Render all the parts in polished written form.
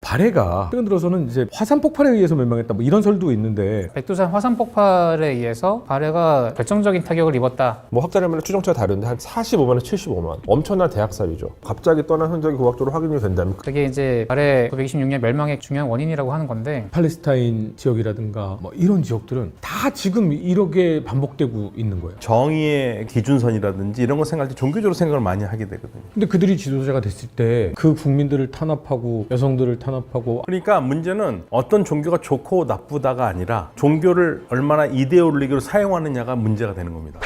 발해가 최근 들어서는 이제 화산 폭발에 의해서 멸망했다 뭐 이런 설도 있는데 백두산 화산 폭발에 의해서 발해가 결정적인 타격을 입었다. 뭐 학자라면 추정치가 다른데 한 45만에서 75만. 엄청난 대학살이죠. 갑자기 떠난 흔적이 고학적으로 확인이 된다면 그게 이제 발해 926년 멸망의 중요한 원인이라고 하는 건데 팔레스타인 지역이라든가 뭐 이런 지역들은 다 지금 이렇게 반복되고 있는 거예요. 정의의 기준선이라든지 이런 거 생각할 때 종교적으로 생각을 많이 하게 되거든요. 근데 그들이 지도자가 됐을 때 그 국민들을 탄압하고 여성들을 탄압하고 그러니까 문제는 어떤 종교가 좋고 나쁘다가 아니라 종교를 얼마나 이데올로기로 사용하느냐가 문제가 되는 겁니다.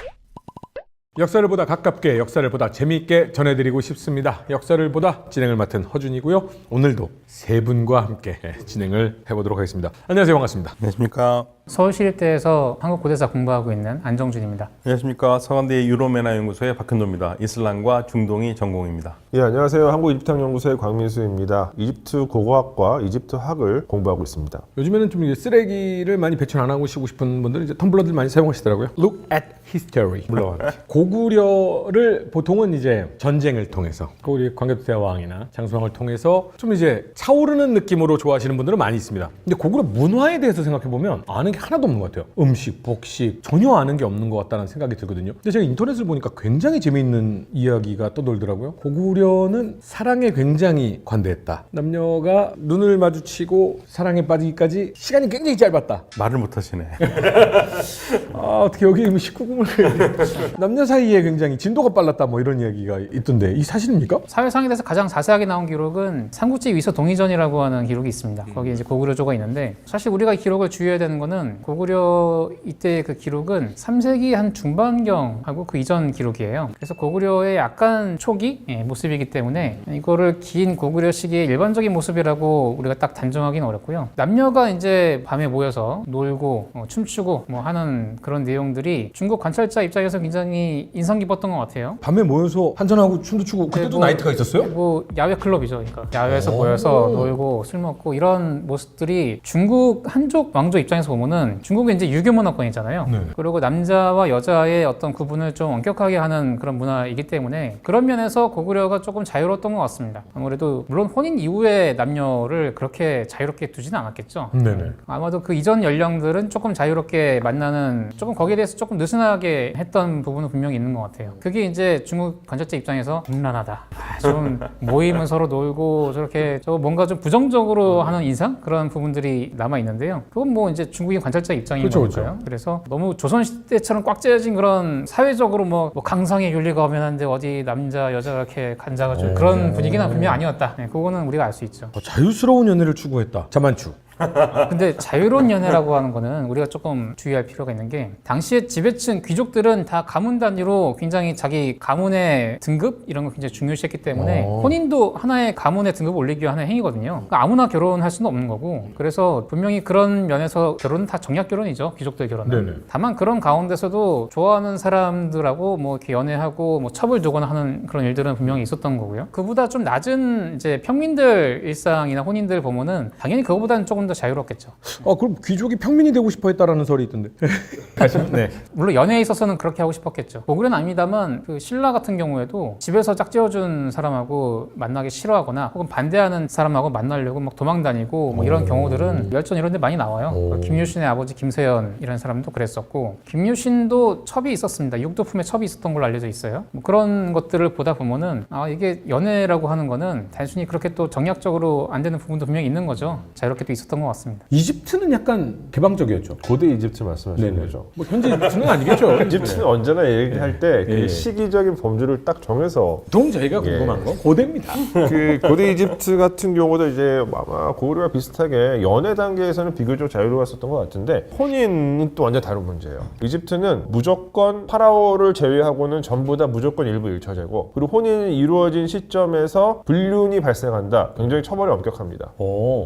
역사를 보다 가깝게 역사를 보다 재미있게 전해드리고 싶습니다. 역사를 보다 진행을 맡은 허준이고요. 오늘도 세 분과 함께 진행을 해보도록 하겠습니다. 안녕하세요. 반갑습니다. 안녕하십니까. 서울시립대에서 한국고대사 공부하고 있는 안정준입니다. 안녕하십니까. 서강대 유로메나연구소의 박현도입니다. 이슬람과 중동이 전공입니다. 예, 안녕하세요. 한국이집트학연구소의 광민수입니다. 이집트 고고학과 이집트학을 공부하고 있습니다. 요즘에는 좀 이제 쓰레기를 많이 배출 안 하고 싶은 분들은 이제 텀블러들 많이 사용하시더라고요. Look at history. 물론 고구려를 보통은 이제 전쟁을 통해서 우리 광개토대왕이나 장수왕을 통해서 좀 이제 차오르는 느낌으로 좋아하시는 분들은 많이 있습니다. 근데 고구려 문화에 대해서 생각해 보면 아는 게 하나도 없는 것 같아요. 음식, 복식 전혀 아는 게 없는 것 같다는 생각이 들거든요. 근데 제가 인터넷을 보니까 굉장히 재미있는 이야기가 떠돌더라고요. 고구려는 사랑에 굉장히 관대했다. 남녀가 눈을 마주치고 사랑에 빠지기까지 시간이 굉장히 짧았다. 말을 못하시네. 아, 어떻게 여기 19금을 남녀 사이에 굉장히 진도가 빨랐다 뭐 이런 이야기가 있던데 이 사실입니까? 사회상에 대해서 가장 자세하게 나온 기록은 삼국지 위서 동의전이라고 하는 기록이 있습니다. 거기에 이제 고구려조가 있는데 사실 우리가 기록을 주의해야 되는 거는 고구려 이때의 그 기록은 3세기 한 중반경하고 그 이전 기록이에요. 그래서 고구려의 약간 초기 모습이기 때문에 이거를 긴 고구려 시기의 일반적인 모습이라고 우리가 딱 단정하기는 어렵고요. 남녀가 이제 밤에 모여서 놀고 춤추고 뭐 하는 그런 내용들이 중국 관찰자 입장에서 굉장히 인상 깊었던 것 같아요. 밤에 모여서 한잔하고 춤도 추고 그때도 뭐, 나이트가 있었어요? 뭐 야외 클럽이죠. 그러니까 야외에서 모여서 놀고 술 먹고 이런 모습들이 중국 한족 왕조 입장에서 보면은 중국은 이제 유교 문화권이잖아요. 네. 그리고 남자와 여자의 어떤 구분을 좀 엄격하게 하는 그런 문화이기 때문에 그런 면에서 고구려가 조금 자유로웠던 것 같습니다. 아무래도 물론 혼인 이후에 남녀를 그렇게 자유롭게 두지는 않았겠죠. 네네. 아마도 그 이전 연령들은 조금 자유롭게 만나는 조금 거기에 대해서 조금 느슨하게 했던 부분은 분명히 있는 것 같아요. 그게 이제 중국 관찰자 입장에서 곤란하다. 좀 모이면 서로 놀고 저렇게 뭔가 좀 부정적으로 하는 인상? 그런 부분들이 남아 있는데요. 그건 뭐 이제 중국인 관찰자 입장인 그렇죠, 거니까요. 그래서 너무 조선시대처럼 꽉 짜여진 그런 사회적으로 뭐 강상의 윤리가 엄연한데 어디 남자 여자가 이렇게 간자가지고 그런 분위기는 분명히 아니었다. 그거는 우리가 알 수 있죠. 자유스러운 연애를 추구했다. 자만추. 근데 자유로운 연애라고 하는 거는 우리가 조금 주의할 필요가 있는 게 당시에 지배층 귀족들은 다 가문 단위로 굉장히 자기 가문의 등급 이런 걸 굉장히 중요시했기 때문에 혼인도 하나의 가문의 등급을 올리기 위한 하나의 행위거든요. 그러니까 아무나 결혼할 수는 없는 거고 그래서 분명히 그런 면에서 결혼은 다 정략 결혼이죠. 귀족들 결혼은. 네네. 다만 그런 가운데서도 좋아하는 사람들하고 뭐 이렇게 연애하고 뭐 첩을 두거나 하는 그런 일들은 분명히 있었던 거고요. 그보다 좀 낮은 이제 평민들 일상이나 혼인들 보면은 당연히 그거보다는 조금 더 자유롭겠죠. 그럼 귀족이 평민이 되고 싶어 했다라는 설이 있던데. 네. 물론 연애에 있어서는 그렇게 하고 싶었겠죠. 고구려는 아닙니다만 그 신라 같은 경우에도 집에서 짝지어준 사람하고 만나기 싫어하거나 혹은 반대하는 사람하고 만나려고 막 도망다니고 뭐 이런 경우들은 열전 이런 데 많이 나와요. 김유신의 아버지 김세연이라는 사람도 그랬었고 김유신도 첩이 있었습니다. 육도품에 첩이 있었던 걸로 알려져 있어요. 뭐 그런 것들을 보다 보면은 이게 연애라고 하는 거는 단순히 그렇게 또 정략적으로 안 되는 부분도 분명히 있는 거죠. 자유롭게 또 있었던 것 같습니다. 이집트는 약간 개방적이었죠. 고대 이집트 말씀하시는 네네. 거죠. 뭐 현재 이집트는 아니겠죠. 이집트는 언제나 얘기할 때 그 예. 시기적인 범주를 딱 정해서 보통 저희가 궁금한 건 고대입니다. 그 고대 이집트 같은 경우도 이제 아마 고구려와 비슷하게 연애 단계에서는 비교적 자유로웠었던 것 같은데 혼인은 또 완전 다른 문제예요. 이집트는 무조건 파라오를 제외하고는 전부 다 무조건 일부 일처제고 그리고 혼인이 이루어진 시점에서 불륜이 발생한다. 굉장히 처벌이 엄격합니다.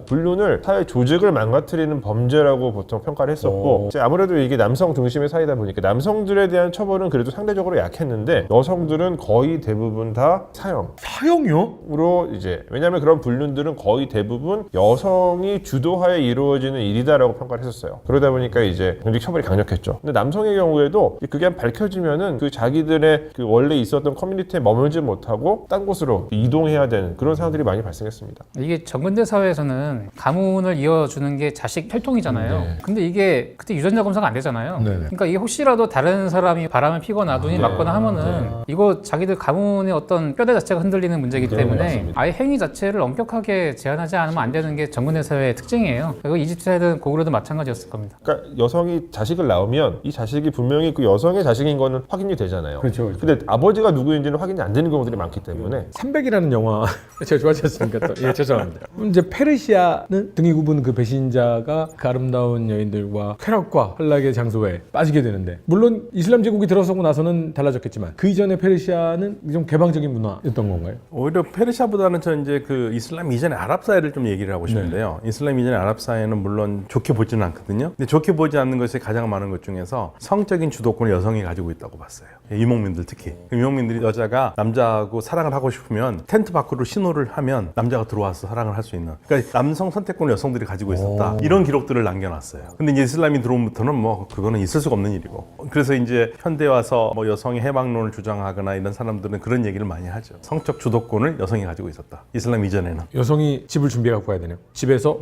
불륜을 사회 조직 조직을 망가뜨리는 범죄라고 보통 평가를 했었고 이제 아무래도 이게 남성 중심의 사회다 보니까 남성들에 대한 처벌은 그래도 상대적으로 약했는데 여성들은 거의 대부분 다 사형이요? 사형으로 이제 왜냐하면 그런 불륜들은 거의 대부분 여성이 주도하에 이루어지는 일이다라고 평가를 했었어요. 그러다 보니까 이제 굉장히 처벌이 강력했죠. 근데 남성의 경우에도 그게 밝혀지면은 그 자기들의 그 원래 있었던 커뮤니티에 머물지 못하고 딴 곳으로 이동해야 되는 그런 상황들이 많이 발생했습니다. 이게 정근대 사회에서는 가문을 이어주는 게 자식 혈통이잖아요. 네. 근데 이게 그때 유전자 검사가 안 되잖아요. 네네. 그러니까 이게 혹시라도 다른 사람이 바람을 피거나 눈이 맞거나 하면은 이거 자기들 가문의 어떤 뼈대 자체가 흔들리는 문제이기 때문에 맞습니다. 아예 행위 자체를 엄격하게 제한하지 않으면 안 되는 게 정근대 사회의 특징이에요. 그리고 이집트에든 고구려도 마찬가지였을 겁니다. 그러니까 여성이 자식을 낳으면 이 자식이 분명히 그 여성의 자식인 거는 확인이 되잖아요. 그렇죠. 근데 아버지가 누구인지는 확인이 안 되는 경우들이 많기 때문에 300이라는 영화 제가 좋아하지 않습니까? 또. 예, 죄송합니다. 이제 페르시아는 등이 굽은 그 배신자가 그 아름다운 여인들과 쾌락과 환락의 장소에 빠지게 되는데 물론 이슬람 제국이 들어서고 나서는 달라졌겠지만 그 이전에 페르시아는 좀 개방적인 문화였던 건가요? 오히려 페르시아보다는 저 이제 그 이슬람 이전의 아랍 사회를 좀 얘기를 하고 싶은데요. 이슬람 이전의 아랍 사회는 물론 좋게 보지는 않거든요. 근데 좋게 보지 않는 것이 가장 많은 것 중에서 성적인 주도권을 여성이 가지고 있다고 봤어요. 유목민들 특히. 유목민들이 여자가 남자하고 사랑을 하고 싶으면 텐트 밖으로 신호를 하면 남자가 들어와서 사랑을 할 수 있는. 그러니까 남성 선택권을 여성들이 가지고 있었다. 이런 기록들을 남겨놨어요. 근데 이제 이슬람이 들어오면부터는 뭐 그거는 있을 수가 없는 일이고. 그래서 이제 현대 와서 뭐 여성의 해방론을 주장하거나 이런 사람들은 그런 얘기를 많이 하죠. 성적 주도권을 여성이 가지고 있었다. 이슬람 이전에는. 여성이 집을 준비해 갖고 가야 되네요. 집에서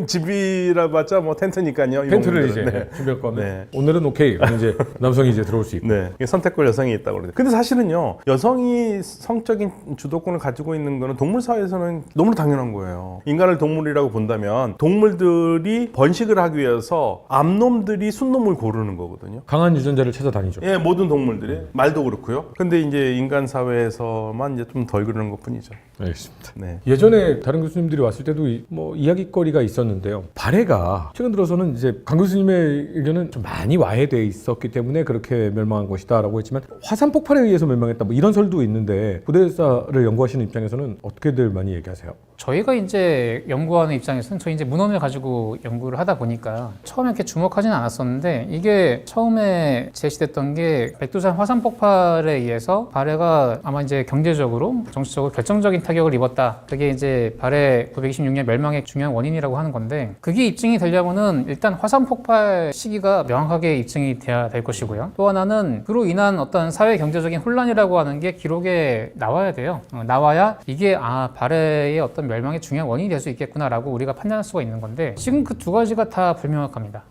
집이라 봤자 뭐 텐트니까요. 텐트를 이제 네. 준비할 거면 네. 오늘은 오케이. 그럼 이제 남성이 이제 들어올 수 있고. 네, 선택권 여성이 있다고 그러죠. 근데 사실은요, 여성이 성적인 주도권을 가지고 있는 거는 동물 사회에서는 너무 당연한 거예요. 인간을 동물이라고 본다면 동물들이 번식을 하기 위해서 암놈들이 순놈을 고르는 거거든요. 강한 유전자를 찾아다니죠. 예, 모든 동물들이 말도 그렇고요. 근데 이제 인간 사회에서만 이제 좀 덜 그러는 것뿐이죠. 알겠습니다. 네. 예전에 다른 교수님들이 왔을 때도 뭐 이야기거리가 있었는데요. 발해가 최근 들어서는 이제 강 교수님의 의견은 좀 많이 와해돼 있었기 때문에 그렇게 멸망한 것이다라고 했지만 화산 폭발에 의해서 멸망했다 뭐 이런 설도 있는데 고대사를 연구하시는 입장에서는 어떻게들 많이 얘기하세요? 저희가 이제 연구하는 입장에서는 저희 이제 문헌을 가지고 연구를 하다 보니까 처음에 이렇게 주목하지는 않았었는데 이게 처음에 제시됐던 게 백두산 화산 폭발에 의해서 발해가 아마 이제 경제적으로 정치적으로 결정적인 타격을 입었다. 그게 이제 발해 926년 멸망의 중요한 원인이라고 하는 건데 그게 입증이 되려면은 일단 화산 폭발 시기가 명확하게 입증이 돼야 될 것이고요. 또 하나는 그로 인한 어떤 사회 경제적인 혼란이라고 하는 게 기록에 나와야 돼요. 나와야 이게 발해의 어떤 멸망의 중요한 원인이 될 수 있겠구나라고 우리가 판단할 수가 있는 건데 지금 그 두 가지가 다 불명확합니다.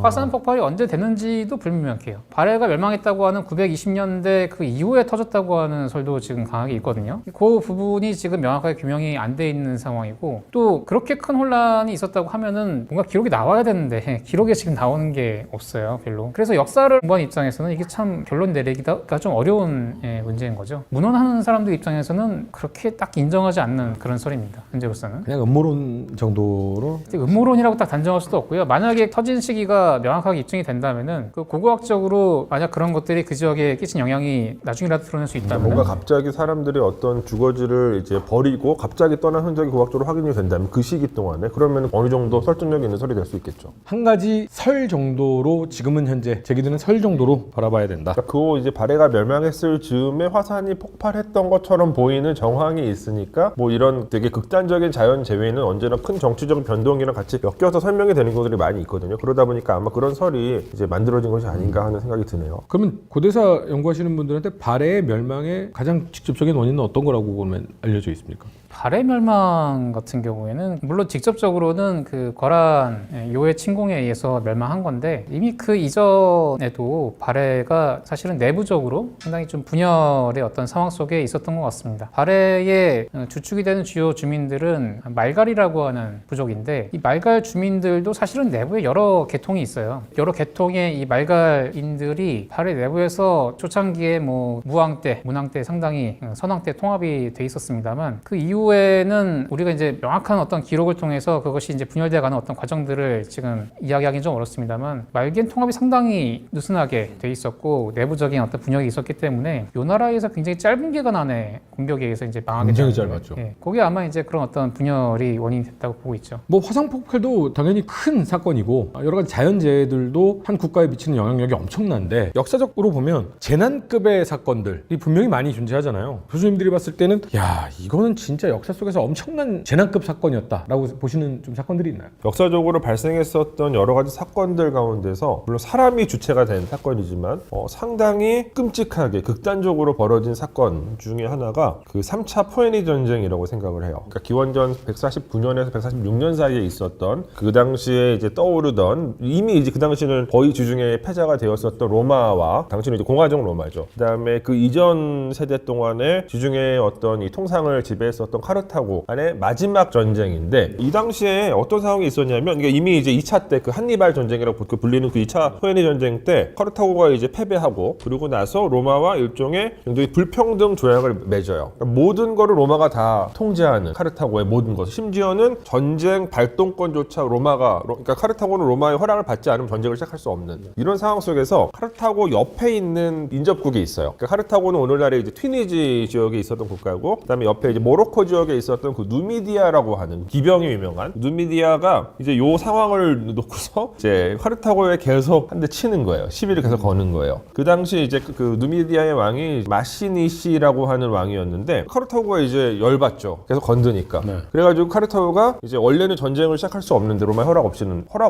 화산 폭발이 언제 되는지도 불명확해요. 발해가 멸망했다고 하는 920년대 그 이후에 터졌다고 하는 설도 지금 강하게 있거든요. 그 부분이 지금 명확하게 규명이 안 돼 있는 상황이고 또 그렇게 큰 혼란이 있었다고 하면은 뭔가 기록이 나와야 되는데 기록에 지금 나오는 게 없어요, 별로. 그래서 역사를 공부하는 입장에서는 이게 참 결론 내리기가 좀 어려운 문제인 거죠. 문헌하는 사람들 입장에서는 그렇게 딱 인정하지 않는 그런 설입니다. 현재로서는. 그냥 음모론 정도로 음모론이라고 딱 단정할 수도 없고요. 만약에 터진 시기가 명확하게 입증이 된다면은 그 고고학적으로 만약 그런 것들이 그 지역에 끼친 영향이 나중이라도 드러날 수 있다면 뭔가 갑자기 사람들이 어떤 주거지를 이제 버리고 갑자기 떠난 흔적이 고학적으로 확인이 된다면 그 시기 동안에 그러면 어느 정도 설득력 있는 설이 될 수 있겠죠. 한 가지 설 정도로 지금은 현재 제기되는 설 정도로 바라봐야 된다. 그러니까 그 이제 발해가 멸망했을 즈음에 화산이 폭발했던 것처럼 보이는 정황이 있으니까 뭐 이런 되게 극단적인 자연 재해는 언제나 큰 정치적 변동이랑 같이 엮여서 설명이 되는 것들이 많이 있거든요. 그러다 보니까 아마 그런 설이 이제 만들어진 것이 아닌가 하는 생각이 드네요. 그러면 고대사 연구하시는 분들한테 발해의 멸망의 가장 직접적인 원인은 어떤 거라고 그러면 알려져 있습니까? 발해 멸망 같은 경우에는 물론 직접적으로는 그 거란 요해 침공에 의해서 멸망한 건데 이미 그 이전에도 발해가 사실은 내부적으로 상당히 좀 분열의 어떤 상황 속에 있었던 것 같습니다. 발해의 주축이 되는 주요 주민들은 말갈이라고 하는 부족인데 이 말갈 주민들도 사실은 내부에 여러 계통이 있어요. 여러 계통의 이 말갈인들이 발해 내부에서 초창기에 뭐 무왕 때, 문왕 때 상당히 선왕 때 통합이 돼 있었습니다만 그 이후 내부에는 우리가 이제 명확한 어떤 기록을 통해서 그것이 이제 분열되어가는 어떤 과정들을 지금 이야기하기는 좀 어렵습니다만 말기엔 통합이 상당히 느슨하게 돼 있었고 내부적인 어떤 분열이 있었기 때문에 요 나라에서 굉장히 짧은 기간 안에 공격에 의해서 이제 망하게 굉장히 되는, 짧았죠. 예, 그게 아마 이제 그런 어떤 분열이 원인이 됐다고 보고 있죠. 뭐 화산 폭발도 당연히 큰 사건이고 여러 가지 자연재해들도 한 국가에 미치는 영향력이 엄청난데 역사적으로 보면 재난급의 사건들이 분명히 많이 존재하잖아요. 교수님들이 봤을 때는 야 이거는 진짜 역사 속에서 엄청난 재난급 사건이었다라고 보시는 좀 사건들이 있나요? 역사적으로 발생했었던 여러 가지 사건들 가운데서 물론 사람이 주체가 된 사건이지만 상당히 끔찍하게 극단적으로 벌어진 사건 중에 하나가 그 3차 포에니 전쟁이라고 생각을 해요. 그러니까 기원전 149년에서 146년 사이에 있었던 그 당시에 이제 떠오르던 이미 이제 그 당시는 거의 주중에 패자가 되었었던 로마와 당시는 이제 공화정 로마죠. 그다음에 그 이전 세대 동안에 주중에 어떤 이 통상을 지배했었던 카르타고 안의 마지막 전쟁인데 이 당시에 어떤 상황이 있었냐면 이게 이미 이제 2차 때 그 한니발 전쟁이라고 불리는 그 2차 포에니 전쟁 때 카르타고가 이제 패배하고 그리고 나서 로마와 일종의 굉장히 불평등 조약을 맺어요. 그러니까 모든 거를 로마가 다 통제하는 카르타고의 모든 것. 심지어는 전쟁 발동권조차 그러니까 카르타고는 로마의 허락을 받지 않으면 전쟁을 시작할 수 없는 이런 상황 속에서 카르타고 옆에 있는 인접국이 있어요. 그러니까 카르타고는 오늘날의 이제 튀니지 지역에 있었던 국가고 그다음에 옆에 이제 모로코 지역에 있었던 그 누미디아라고 하는 기병이 유명한 누미디아가 이제 요 상황을 놓고서 이제 카르타고에 계속 한 대 치는 거예요. 시비를 계속 거는 거예요. 그 당시 이제 그 누미디아의 왕이 마시니시라고 하는 왕이었는데 카르타고가 이제 열받죠. 계속 건드니까. 네. 그래가지고 카르타고가 이제 원래는 전쟁을 시작할 수 없는데 로마의 허락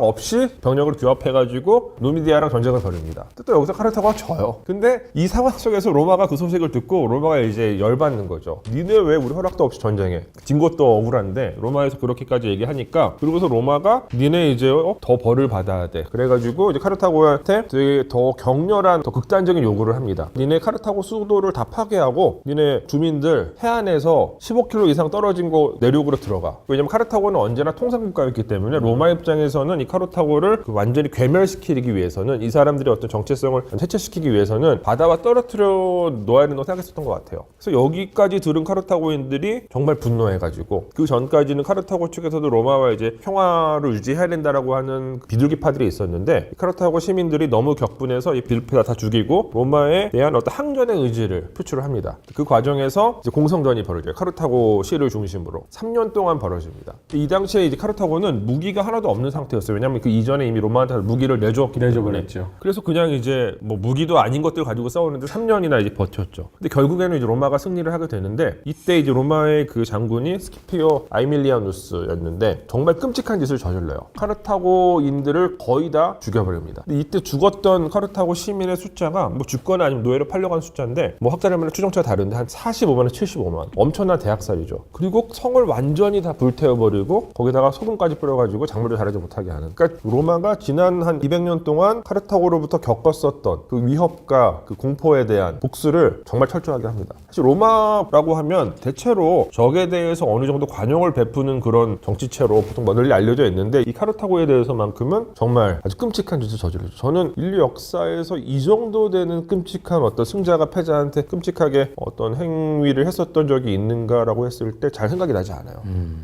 없이 병력을 규합해가지고 누미디아랑 전쟁을 벌입니다. 또 여기서 카르타고가 져요. 근데 이 상황 속에서 로마가 그 소식을 듣고 로마가 이제 열받는 거죠. 니네 왜 우리 허락도 없이 전쟁해? 진 것도 억울한데 로마에서 그렇게까지 얘기하니까 그러고서 로마가 니네 이제 더 벌을 받아야 돼. 그래가지고 이제 카르타고한테 되게 더 격렬한 더 극단적인 요구를 합니다. 니네 카르타고 수도를 다 파괴하고 니네 주민들 해안에서 15km 이상 떨어진 곳 내륙으로 들어가. 왜냐면 카르타고는 언제나 통상국가였기 때문에 로마 입장에서는 이 카르타고를 완전히 괴멸시키기 위해서는 이 사람들의 어떤 정체성을 해체시키기 위해서는 바다와 떨어뜨려 놓아야 된다고 생각했었던 것 같아요. 그래서 여기까지 들은 카르타고인들이 정말 분노해가지고 그 전까지는 카르타고 측에서도 로마와 이제 평화를 유지해야 된다라고 하는 비둘기파들이 있었는데 카르타고 시민들이 너무 격분해서 이 비둘기파 다 죽이고 로마에 대한 어떤 항전의 의지를 표출을 합니다. 그 과정에서 이제 공성전이 벌어져요. 카르타고 시를 중심으로 3년 동안 벌어집니다. 이 당시에 이제 카르타고는 무기가 하나도 없는 상태였어요. 왜냐하면 그 이전에 이미 로마한테 무기를 내주었기 때문에. 내줘버렸죠. 그래서 그냥 이제 뭐 무기도 아닌 것들 가지고 싸우는데 3년이나 이제 버텼죠. 근데 결국에는 이제 로마가 승리를 하게 되는데 이때 이제 로마의 그 장군이 스키피오 아이밀리아누스였는데 정말 끔찍한 짓을 저질러요. 카르타고인들을 거의 다 죽여버립니다. 근데 이때 죽었던 카르타고 시민의 숫자가 뭐 죽거나 아니면 노예로 팔려간 숫자인데 뭐 학자들마다 추정치가 다른데 한 45만에서 75만. 엄청난 대학살이죠. 그리고 성을 완전히 다 불태워버리고 거기다가 소금까지 뿌려가지고 작물을 자라지 못하게 하는. 그러니까 로마가 지난 한 200년 동안 카르타고로부터 겪었었던 그 위협과 그 공포에 대한 복수를 정말 철저하게 합니다. 사실 로마라고 하면 대체로 적에 대해서 어느 정도 관용을 베푸는 그런 정치체로 보통 널리 알려져 있는데 이 카르타고에 대해서만큼은 정말 아주 끔찍한 짓을 저질렀죠. 저는 인류 역사에서 이 정도 되는 끔찍한 어떤 승자가 패자한테 끔찍하게 어떤 행위를 했었던 적이 있는가라고 했을 때 잘 생각이 나지 않아요.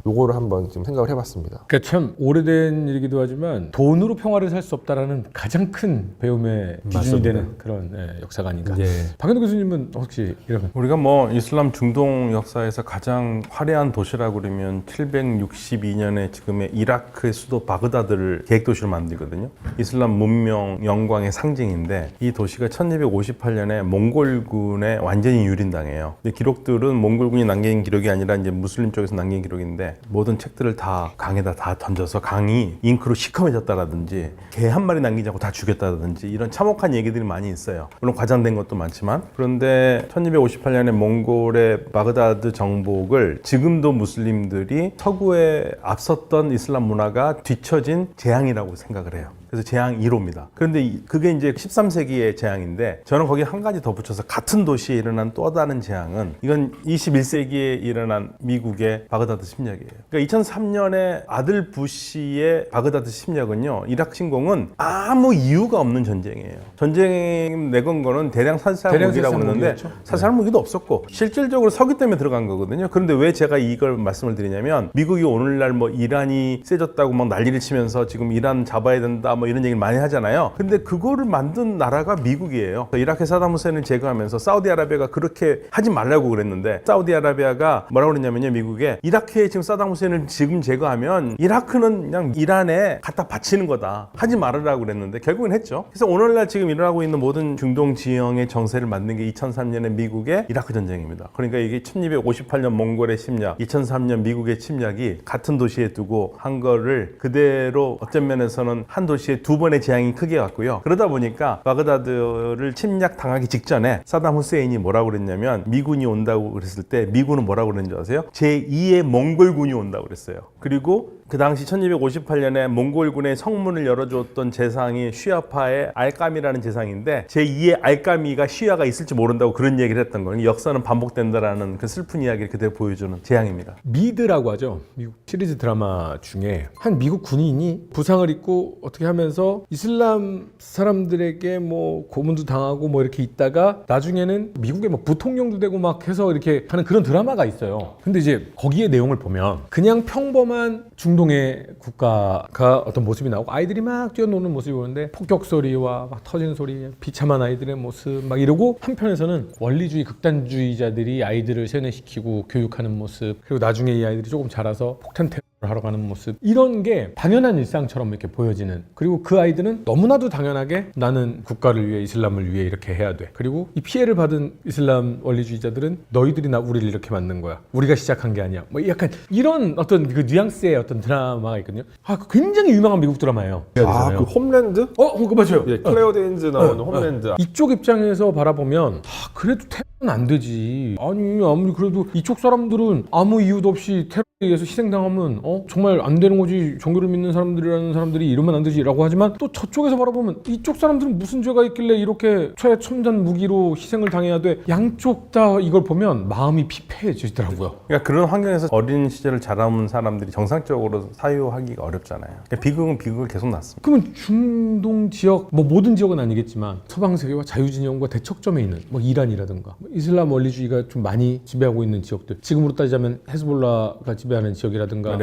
요거를 한번 지금 생각을 해봤습니다. 그러니까 참 오래된 일이기도 하지만 돈으로 평화를 살 수 없다라는 가장 큰 배움의 기준이 맞습니다. 되는 그런 역사가 아닌가. 예. 박현도 교수님은 혹시 이런 우리가 뭐 이슬람 중동 역사에서 가장 화려한 도시라고 그러면 762년에 지금의 이라크의 수도 바그다드를 계획도시로 만들거든요. 이슬람 문명 영광의 상징인데 이 도시가 1258년에 몽골군에 완전히 유린당해요. 근데 기록들은 몽골군이 남긴 기록이 아니라 이제 무슬림 쪽에서 남긴 기록인데 모든 책들을 다 강에다 다 던져서 강이 잉크로 시커매졌다라든지 개 한 마리 남기지 않고 다 죽였다든지 이런 참혹한 얘기들이 많이 있어요. 물론 과장된 것도 많지만 그런데 1258년에 몽골의 바그다드 정복을 지금도 무슬림들이 서구에 앞섰던 이슬람 문화가 뒤처진 재앙이라고 생각을 해요. 그래서 재앙 1호입니다. 그런데 그게 이제 13세기의 재앙인데 저는 거기에 한 가지 더 붙여서 같은 도시에 일어난 또 다른 재앙은 이건 21세기에 일어난 미국의 바그다드 침략이에요. 그러니까 2003년에 아들 부시의 바그다드 침략은요, 이라크 침공은 아무 이유가 없는 전쟁이에요. 전쟁 내건 거는 대량 살살 무기라고 그러는데 살살 무기도 없었고 실질적으로 석유 때문에 들어간 거거든요. 그런데 왜 제가 이걸 말씀을 드리냐면 미국이 오늘날 뭐 이란이 세졌다고 막 난리를 치면서 지금 이란 잡아야 된다 뭐 이런 얘기를 많이 하잖아요. 근데 그거를 만든 나라가 미국이에요. 이라크 사담 후세인을 제거하면서 사우디아라비아가 그렇게 하지 말라고 그랬는데 사우디아라비아가 뭐라고 그랬냐면요, 미국에 이라크에 지금 사담 후세인을 지금 제거하면 이라크는 그냥 이란에 갖다 바치는 거다, 하지 말으라고 그랬는데 결국은 했죠. 그래서 오늘날 지금 일어나고 있는 모든 중동 지형의 정세를 만든 게 2003년에 미국의 이라크 전쟁입니다. 그러니까 이게 1258년 몽골의 침략, 2003년 미국의 침략이 같은 도시에 두고 한 거를 그대로 어떤 면에서는 한 도시에 두 번의 재앙이 크게 왔고요. 그러다 보니까 바그다드를 침략 당하기 직전에 사담 후세인이 뭐라고 그랬냐면 미군이 온다고 그랬을 때 미군은 뭐라고 그랬는지 아세요? 제2의 몽골군이 온다고 그랬어요. 그리고 그 당시 1258년에 몽골군의 성문을 열어주었던 재상이 쉬아파의 알까미라는 재상인데 제2의 알까미가 쉬아가 있을지 모른다고 그런 얘기를 했던 거예요. 역사는 반복된다라는 그 슬픈 이야기를 그대로 보여주는 재앙입니다. 미드라고 하죠. 미국 시리즈 드라마 중에 한 미국 군인이 부상을 입고 어떻게 하면서 이슬람 사람들에게 뭐 고문도 당하고 뭐 이렇게 있다가 나중에는 미국의 뭐 부통령도 되고 막 해서 이렇게 하는 그런 드라마가 있어요. 근데 이제 거기에 내용을 보면 그냥 평범한 중동의 국가가 어떤 모습이 나오고 아이들이 막 뛰어노는 모습이 보는데 폭격 소리와 막 터지는 소리, 비참한 아이들의 모습 막 이러고 한편에서는 원리주의 극단주의자들이 아이들을 세뇌시키고 교육하는 모습, 그리고 나중에 이 아이들이 조금 자라서 폭탄 테러를 하러 가는 모습, 이런 게 당연한 일상처럼 이렇게 보여지는, 그리고 그 아이들은 너무나도 당연하게 나는 국가를 위해 이슬람을 위해 이렇게 해야 돼, 그리고 이 피해를 받은 이슬람 원리주의자들은 너희들이 우리를 이렇게 만든 거야, 우리가 시작한 게 아니야, 뭐 약간 이런 어떤 그 뉘앙스의 어떤 드라마가 있거든요. 굉장히 유명한 미국 드라마예요. 그 홈랜드? 그거 맞아요. 예, 클레어 데인즈 나오는 홈랜드. 이쪽 입장에서 바라보면 그래도 테러는 안 되지. 아니 아무리 그래도 이쪽 사람들은 아무 이유도 없이 테러에 의해서 희생당하면 정말 안 되는 거지. 종교를 믿는 사람들이라는 사람들이 이러면 안 되지 라고 하지만 또 저쪽에서 바라보면 이쪽 사람들은 무슨 죄가 있길래 이렇게 최첨단 무기로 희생을 당해야 돼. 양쪽 다 이걸 보면 마음이 피폐해지더라고요. 그러니까 그런 환경에서 어린 시절을 자라온 사람들이 정상적으로 사유하기가 어렵잖아요. 그러니까 비극은 비극을 계속 낳습니다. 그러면 중동 지역, 뭐 모든 지역은 아니겠지만 서방 세계와 자유진영과 대척점에 있는 뭐 이란이라든가 뭐 이슬람 원리주의가 좀 많이 지배하고 있는 지역들, 지금으로 따지자면 헤즈볼라가 지배하는 지역이라든가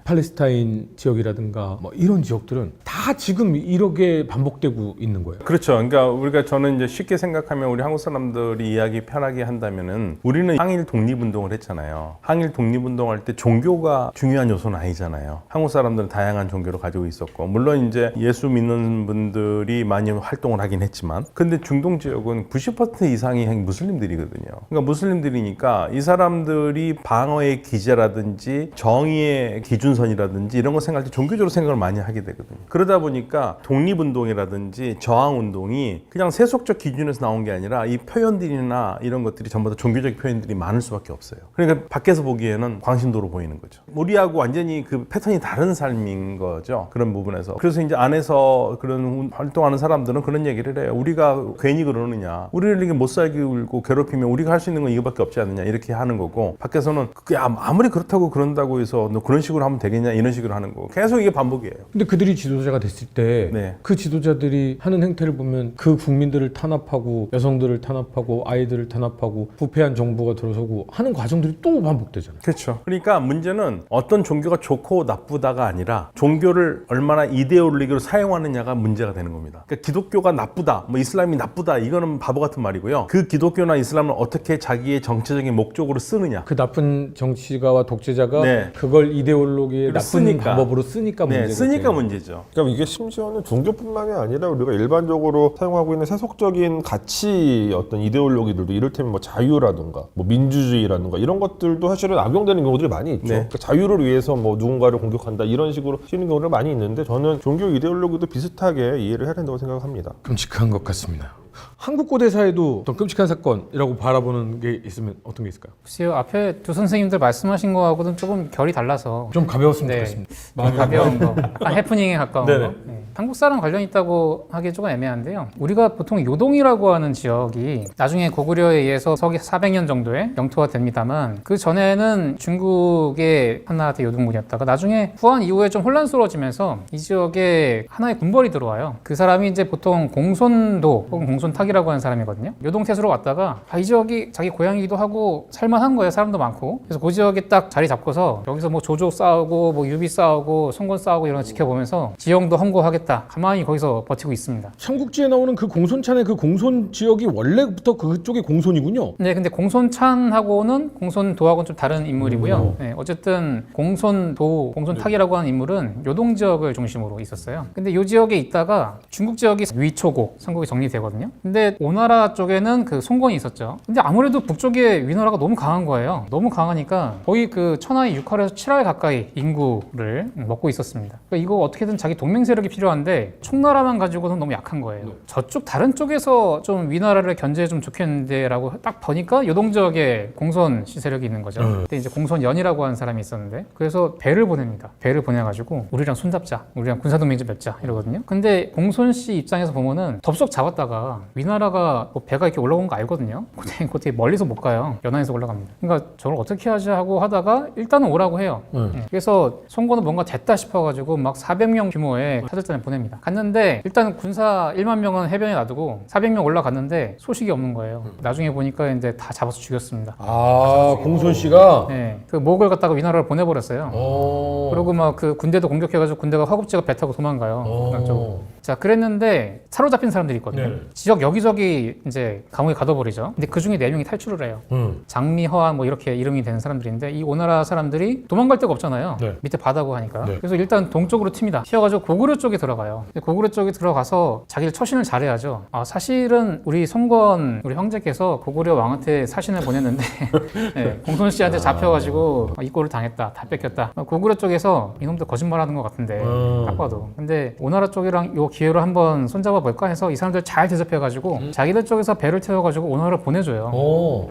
팔레스타인 지역이라든가 뭐 이런 지역들은 다 지금 이렇게 반복되고 있는 거예요. 그렇죠. 그러니까 저는 이제 쉽게 생각하면 우리 한국 사람들이 이야기 편하게 한다면은 우리는 항일 독립운동을 했잖아요. 항일 독립운동할 때 종교가 중요한 요소는 아니잖아요. 한국 사람들은 다양한 종교를 가지고 있었고, 물론 이제 예수 믿는 분들이 많이 활동을 하긴 했지만, 근데 중동 지역은 90% 이상이 무슬림들이거든요. 그러니까 무슬림들이니까 이 사람들이 방어의 기제라든지 정의의 기준선이라든지 이런 거 생각할 때 종교적으로 생각을 많이 하게 되거든요. 그러다 보니까 독립운동이라든지 저항운동이 그냥 세속적 기준에서 나온 게 아니라 이 표현들이나 이런 것들이 전부 다 종교적 표현들이 많을 수밖에 없어요. 그러니까 밖에서 보기에는 광신도로 보이는 거죠. 우리하고 완전히 그 패턴이 다른 삶인 거죠. 그런 부분에서. 그래서 이제 안에서 그런 활동하는 사람들은 그런 얘기를 해요. 우리가 괜히 그러느냐, 우리를 이렇게 못 살게 울고 괴롭히면 우리가 할 수 있는 건 이거밖에 없지 않느냐, 이렇게 하는 거고, 밖에서는 그게 아무리 그렇다고 그런다고 해서 너 그런 식으로 하면 되겠냐, 이런 식으로 하는 거고, 계속 이게 반복이에요. 근데 그들이 지도자가 됐을 때 그 지도자들이 하는 행태를 보면 그 국민들을 탄압하고 여성들을 탄압하고 아이들을 탄압하고 부패한 정부가 들어서고 하는 과정들이 또 반복되잖아요. 그렇죠. 그러니까 문제는 어떤 종교가 좋고 나쁘다가 아니라 종교를 얼마나 이데올로기로 사용하느냐가 문제가 되는 겁니다. 그러니까 기독교가 나쁘다, 뭐 이슬람이 나쁘다, 이거는 바보 같은 말이고요. 그 기독교나 이슬람을 어떻게 자기의 정치적인 목적으로 쓰느냐. 그 나쁜 정치가와 독재자가 그걸 이데올로기의 나쁜 쓰니까. 방법으로 쓰니까 문제죠. 쓰니까 문제죠. 그러니까 이게 심지어는 종교뿐만이 아니라 우리가 일반적으로 사용하고 있는 세속적인 가치 어떤 이데올로기들도, 이를테면 뭐 자유라든가 뭐 민주주의라든가 이런 것들도 사실은 악용되는 경우들이 많이 있죠. 그러니까 자유를 위해서 뭐 누군가를 공격한다 이런 식으로 쓰는 경우가 많이 있는데, 저는 종교 이데올로기도 비슷하게 이해를 해야 된다고 생각합니다. 끔찍한 것 같습니다. 한국 고대사에도 어떤 끔찍한 사건이라고 바라보는 게 있으면 어떤 게 있을까요? 글쎄요, 앞에 두 선생님들 말씀하신 거하고는 조금 결이 달라서 좀 가벼웠으면 네. 좋겠습니다. 가벼운 거, 약간 해프닝에 가까운 거. 네. 한국 사람 관련 있다고 하기 조금 애매한데요. 우리가 보통 요동이라고 하는 지역이 나중에 고구려에 의해서 서기 400년 정도에 영토화 됩니다만 그 전에는 중국의 하나의 요동군이었다가 나중에 후한 이후에 좀 혼란스러워지면서 이 지역에 하나의 군벌이 들어와요. 그 사람이 이제 보통 공손도 혹은 공손탁이라고 하는 사람이거든요. 요동태수로 왔다가 이 지역이 자기 고향이기도 하고 살만한 거예요. 사람도 많고. 그래서 그 지역에 딱 자리 잡고서 여기서 뭐 조조 싸우고 뭐 유비 싸우고 송건 싸우고 이런 거 지켜보면서 지형도 험고하겠다. 가만히 거기서 버티고 있습니다. 삼국지에 나오는 그 공손찬의 그 공손 지역이 원래부터 그쪽의 공손이군요. 네, 근데 공손찬하고는 공손도하고는 좀 다른 인물이고요. 네, 어쨌든 공손도, 공손탁이라고 하는 인물은 요동 지역을 중심으로 있었어요. 근데 이 지역에 있다가 중국 지역이 위초고 삼국이 정리되거든요. 근데 오나라 쪽에는 그 송건이 있었죠. 근데 아무래도 북쪽에 위나라가 너무 강한 거예요. 너무 강하니까 거의 그 천하의 6할에서 7할 가까이 인구를 먹고 있었습니다. 그러니까 이거 어떻게든 자기 동맹 세력이 필요한데 총나라만 가지고는 너무 약한 거예요. 저쪽 다른 쪽에서 좀 위나라를 견제해 좀 좋겠는데 라고 딱 보니까 요동 지역에 공손 시세력이 있는 거죠. 그때 이제 공손연이라고 하는 사람이 있었는데 그래서 배를 보냅니다. 배를 보내가지고 우리랑 손잡자. 우리랑 군사동맹 좀 맺자 이러거든요. 근데 공손 씨 입장에서 보면은 덥석 잡았다가 위나라가 뭐 배가 이렇게 올라온 거 알거든요. 그때 멀리서 못 가요. 연안에서 올라갑니다. 그러니까 저걸 어떻게 하지 하고 하다가 일단은 오라고 해요. 그래서 송건은 뭔가 됐다 싶어가지고 막 400명 규모의 사절단을 보냅니다. 갔는데 일단 군사 1만 명은 해변에 놔두고 400명 올라갔는데 소식이 없는 거예요. 나중에 보니까 이제 다 잡아서 죽였습니다. 아, 공손 씨가. 네, 그 목을 갖다가 위나라를 보내버렸어요. 그리고 막 그 군대도 공격해가지고 군대가 화급지가 배 타고 도망가요. 그쪽으로. 자, 그랬는데 사로잡힌 사람들이 있거든요. 네. 지역 여기저기 이제 감옥에 가둬버리죠. 근데 그 중에 4명이 탈출을 해요. 장미, 허한 뭐 이렇게 이름이 되는 사람들인데 이 오나라 사람들이 도망갈 데가 없잖아요. 네. 밑에 바다고 하니까. 네. 그래서 일단 동쪽으로 튑니다. 튀어가지고 고구려 쪽에 들어가요. 근데 고구려 쪽에 들어가서 자기를 처신을 잘해야죠. 사실은 우리 송건 우리 형제께서 고구려 왕한테 사신을 보냈는데 네, 공손 씨한테 잡혀가지고 이꼴을 당했다. 다 뺏겼다. 고구려 쪽에서 이놈들 거짓말하는 것 같은데 딱 봐도. 근데 오나라 쪽이랑 요 기회로 한번 손잡아 볼까 해서 이 사람들 잘 대접해가지고 자기들 쪽에서 배를 태워가지고 오나라를 보내줘요.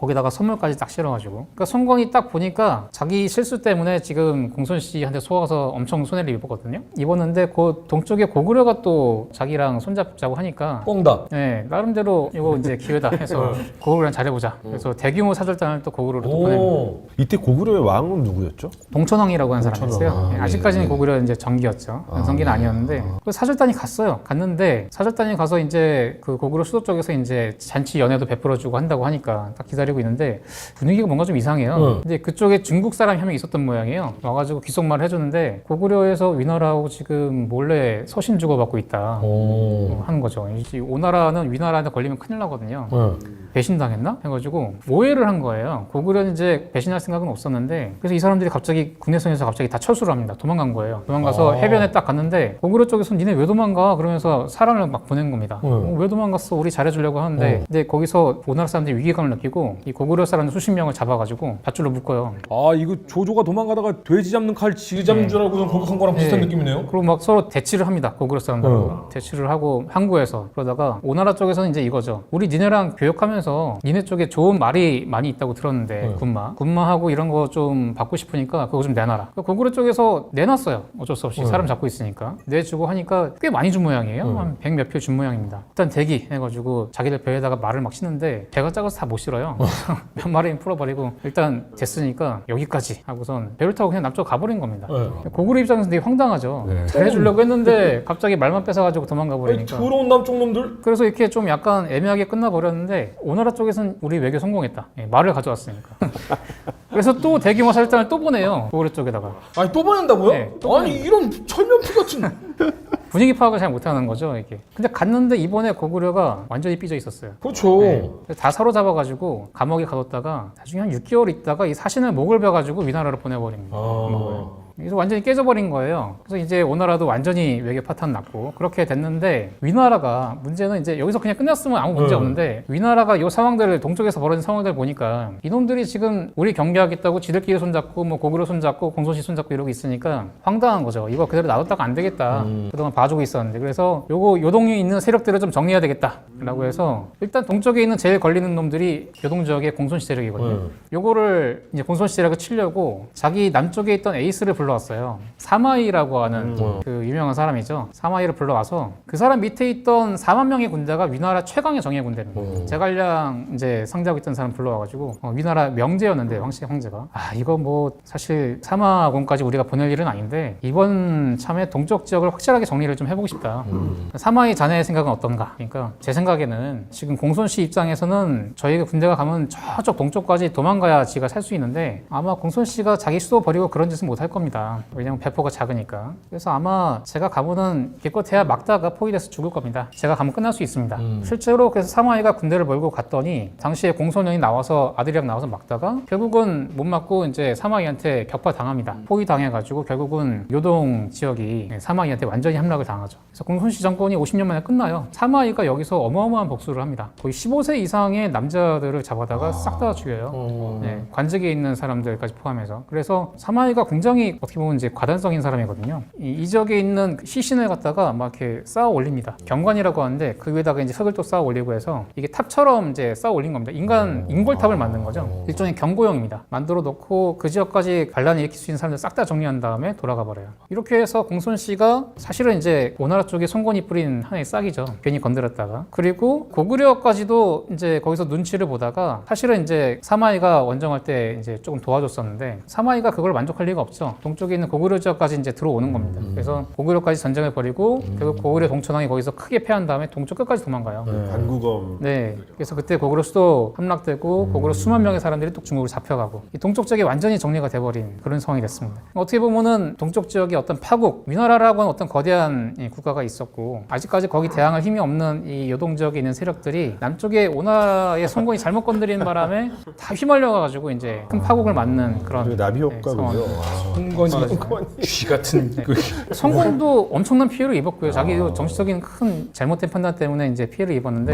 거기다가 선물까지 딱 실어가지고. 그러니까 송건이 딱 보니까 자기 실수 때문에 지금 공손 씨한테 속아서 엄청 손해를 입었거든요. 입었는데 그 동쪽에 고구려가 또 자기랑 손잡자고 하니까 꽁다. 네, 나름대로 이거 이제 기회다 해서 고구려랑 잘해보자. 그래서 대규모 사절단을 또 고구려로 또 보냅니다. 이때 고구려의 왕은 누구였죠? 동천왕이라고 하는 사람이 있어요. 아, 아직까지는 고구려 이제 정기였죠. 전성기는 아니었는데 그 사절단이 갔어요. 갔는데 사절단이 가서 이제 그 고구려 수도 쪽에서 이제 잔치 연회도 베풀어주고 한다고 하니까 딱 기다리고 있는데 분위기가 뭔가 좀 이상해요. 근데 그쪽에 중국 사람이 한 명 있었던 모양이에요. 와가지고 귓속말을 해주는데 고구려에서 위나라하고 지금 몰래 서신 주고받고 있다 하는 거죠. 이 오나라는 위나라한테 걸리면 큰일 나거든요. 배신당했나? 해가지고 오해를 한 거예요. 고구려는 이제 배신할 생각은 없었는데 그래서 이 사람들이 갑자기 국내선에서 갑자기 다 철수를 합니다. 도망간 거예요. 도망가서 해변에 딱 갔는데 고구려 쪽에서 니네 왜 도망가? 그러면서 사람을 막 보낸 겁니다. 왜 도망갔어? 우리 잘해주려고 하는데 근데 거기서 오나라 사람들이 위기감을 느끼고 이 고구려 사람들 수십 명을 잡아가지고 밧줄로 묶어요. 아, 이거 조조가 도망가다가 돼지 잡는 칼 지 잡는 줄 알고 공격한 거랑 비슷한 느낌이네요. 그리고 막 서로 대치를 합니다. 고구려 사람들하고 대치를 하고 항구에서 그러다가 오나라 쪽에서는 이제 이거죠. 우리 니네랑 교역하면서 니네 쪽에 좋은 말이 많이 있다고 들었는데 군마하고 이런 거 좀 받고 싶으니까 그거 좀 내놔라. 고구려 쪽에서 내놨어요. 어쩔 수 없이 사람 잡고 있으니까 내주고 하니까 꽤 많이 준 모양이에요. 한 100 몇 표 준 모양입니다. 일단 대기 해가지고 자기들 배에다가 말을 막 치는데 배가 작아서 다 못 실어요. 몇 마리 풀어버리고 일단 됐으니까 여기까지 하고선 배를 타고 그냥 남쪽 가버린 겁니다. 고구려 입장에서 되게 황당하죠. 잘해주려고 했는데 갑자기 말만 뺏어가지고 도망가 버리니까. 더러운 남쪽 놈들. 그래서 이렇게 좀 약간 애매하게 끝나버렸는데 오나라 쪽에서는 우리 외교 성공했다. 말을 가져왔으니까. 그래서 또 대규모 사절단을 또 보내요. 고구려 쪽에다가. 아니, 또 보낸다고요? 네, 또 아니, 이런 철면피 같은. 분위기 파악을 잘 못하는 거죠, 이게. 근데 갔는데 이번에 고구려가 완전히 삐져 있었어요. 그렇죠. 그래서 다 사로잡아가지고 감옥에 가뒀다가 나중에 한 6개월 있다가 이 사신을 목을 베가지고 위나라로 보내버립니다. 그래서 완전히 깨져버린 거예요. 그래서 이제 오나라도 완전히 외교 파탄 났고 그렇게 됐는데 위나라가 문제는 이제 여기서 그냥 끝났으면 아무 문제 없는데 위나라가 이 상황들을 동쪽에서 벌어진 상황들을 보니까 이놈들이 지금 우리 경계하겠다고 지들끼리 손잡고 뭐 고구려 손잡고 공손시 손잡고 이러고 있으니까 황당한 거죠. 이거 그대로 놔뒀다가 안 되겠다. 그동안 봐주고 있었는데 그래서 요동에 있는 세력들을 좀 정리해야 되겠다라고 해서 일단 동쪽에 있는 제일 걸리는 놈들이 요동 지역의 공손시 세력이거든요. 요거를 이제 공손시 세력을 치려고 자기 남쪽에 있던 에이스를 불러왔어요. 사마이라고 하는 그 유명한 사람이죠. 사마이를 불러와서 그 사람 밑에 있던 4만 명의 군대가 위나라 최강의 정예 군대입니다. 제갈량 이제 상대하고 있던 사람 불러와가지고 위나라 명제였는데 황제가 이거 뭐 사실 사마군까지 우리가 보낼 일은 아닌데 이번 참에 동쪽 지역을 확실하게 정리를 좀 해보고 싶다. 사마이 자네의 생각은 어떤가? 그러니까 제 생각에는 지금 공손 씨 입장에서는 저희 군대가 가면 저쪽 동쪽까지 도망가야 지가 살 수 있는데 아마 공손 씨가 자기 수도 버리고 그런 짓은 못 할 겁니다. 왜냐면 배포가 작으니까. 그래서 아마 제가 가면은 기껏해야 막다가 포위돼서 죽을 겁니다. 제가 가면 끝날 수 있습니다. 실제로 그래서 사마이가 군대를 몰고 갔더니 당시에 공손령이 나와서 아들이랑 나와서 막다가 결국은 못 막고 이제 사마이한테 격파 당합니다. 포위 당해가지고 결국은 요동 지역이 사마이한테 완전히 함락을 당하죠. 그래서 공손 씨 정권이 50년 만에 끝나요. 사마이가 여기서 어마어마한 복수를 합니다. 거의 15세 이상의 남자들을 잡아다가 싹 다 죽여요. 네, 관직에 있는 사람들까지 포함해서. 그래서 사마이가 굉장히 어떻게 보면 이제 과단성인 사람이거든요. 이 지역에 있는 시신을 갖다가 막 이렇게 쌓아 올립니다. 경관이라고 하는데 그 위에다가 이제 흙을 또 쌓아 올리고 해서 이게 탑처럼 이제 쌓아 올린 겁니다. 인골탑을 만든 거죠. 일종의 경고형입니다. 만들어 놓고 그 지역까지 반란을 일으킬 수 있는 사람들 싹 다 정리한 다음에 돌아가 버려요. 이렇게 해서 공손 씨가 사실은 이제 오나라 쪽에 송건이 뿌린 하나의 싹이죠. 괜히 건드렸다가. 그리고 고구려까지도 이제 거기서 눈치를 보다가 사실은 이제 사마이가 원정할 때 이제 조금 도와줬었는데 사마이가 그걸 만족할 리가 없죠. 동쪽에 있는 고구려 지역까지 이제 들어오는 겁니다. 그래서 고구려까지 전쟁을 벌이고 결국 고구려 동천왕이 거기서 크게 패한 다음에 동쪽 끝까지 도망가요. 반구검. 네. 그래서 그때 고구려 수도 함락되고 고구려 수만 명의 사람들이 또 중국으로 잡혀가고 이 동쪽 지역이 완전히 정리가 돼버린 그런 상황이 됐습니다. 어떻게 보면은 동쪽 지역에 어떤 파국, 위나라라고 하는 어떤 거대한 이 국가가 있었고 아직까지 거기 대항할 힘이 없는 이 요동 지역에 있는 세력들이 남쪽에 오나라의 송건이 잘못 건드리는 바람에 다 휘말려가지고 이제 큰 파국을 맞는 그런 나비 네, 상황. 효과군요. 송건이 쥐 같은 그 송건도 엄청난 피해를 입었고요. 자기도 정치적인 큰 잘못된 판단 때문에 이제 피해를 입었는데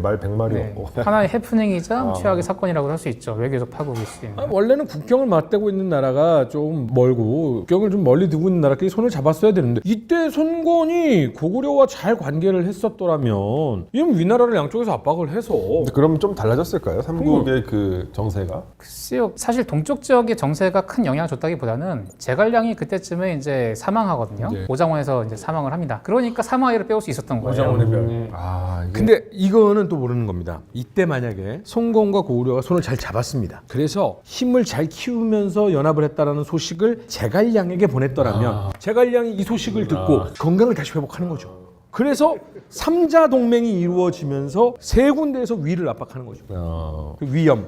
말 100마리 네, 없고. 하나의 해프닝이자 최악의 사건이라고 할 수 있죠. 외교적 파국일 수 있는. 원래는 국경을 맞대고 있는 나라가 좀 멀고 국경을 좀 멀리 두고 있는 나라끼리 손을 잡았어야 되는데 이때 손건이 고구려와 잘 관계를 했었더라면 이건 위나라를 양쪽에서 압박을 해서 그럼 좀 달라졌을까요? 삼국의 그 정세가? 글쎄요. 사실 동쪽 지역의 정세가 큰 영향을 줬다기보다는 제갈량이 그때쯤에 이제 사망하거든요. 네. 오장원에서 이제 사망을 합니다. 그러니까 사마이를 빼올 수 있었던 거예요. 오장원의 별. 이게 근데 이거는 또 모르는 겁니다. 이때 만약에 송건과 고구려가 손을 잘 잡았습니다. 그래서 힘을 잘 키우면서 연합을 했다라는 소식을 제갈량에게 보냈더라면 제갈량이 이 소식을 듣고 건강을 다시 회복하는 거죠. 그래서 삼자 동맹이 이루어지면서 세 군데에서 위를 압박하는 거죠. 그 위험.